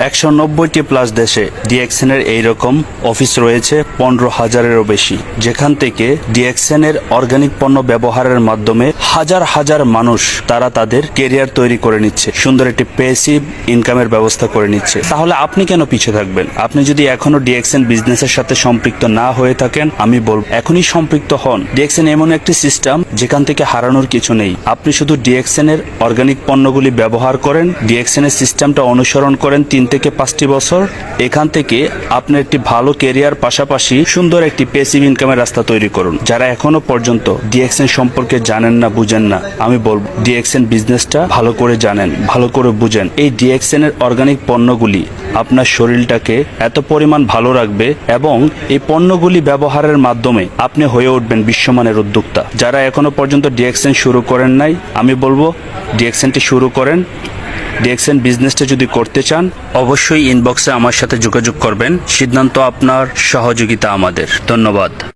190টি plus দেশে ডিএক্সএনের এইরকম office রয়েছে 15,000-এরও বেশি, যেখান থেকে ডিএক্সএনের অর্গানিক পণ্য ব্যবহারের মাধ্যমে হাজার হাজার মানুষ তারা তাদের কেরিয়ার তৈরি করে নিচ্ছে, সুন্দর একটি প্যাসিভ ইনকামের ব্যবস্থা করে নিচ্ছে। তাহলে আপনি কেন পিছিয়ে থাকবেন? আপনি যদি এখনো ডিএক্সএন বিজনেসের সাথে সম্পৃক্ত না হয়ে থাকেন, আমি বলবো এখনই সম্পৃক্ত হন। ডিএক্সএন এমন একটি সিস্টেম যেখান থেকে হারানোর কিছু নেই। আপনি শুধু ডিএক্সএন এর অর্গানিক পণ্যগুলি ব্যবহার করেন, ডিএক্সএন এর সিস্টেমটা অনুসরণ করেন 3 থেকে 5টি বছর। এখান থেকে আপনি একটি ভালো কেরিয়ার পাশাপাশি সুন্দর একটি প্যাসিভ ইনকামের রাস্তা তৈরি করুন। যারা এখনো পর্যন্ত ডিএক্সএন সম্পর্কে জানেন না, বুঝেন না, আমি বলবো ডিএক্সএন বিজনেসটা ভালো করে জানেন, ভালো করে বুঝেন। এই ডিএক্সএন এর অর্গানিক পণ্যগুলি আপনার শরীরটাকে এত পরিমাণ ভালো রাখবে এবং এই পণ্যগুলি ব্যবহারের মাধ্যমে আপনি হয়ে উঠবেন বিশ্বমানের উদ্যোক্তা। যারা এখনো পর্যন্ত ডিএক্সএন শুরু করেন নাই, আমি বলবো ডিএক্সএনটি শুরু করেন। ডিএক্সএন বিজনেসটা যদি করতে চান, অবশ্যই ইনবক্সে আমার সাথে যোগাযোগ করবেন। সিদ্ধান্ত আপনার, সহযোগিতা আমাদের। ধন্যবাদ।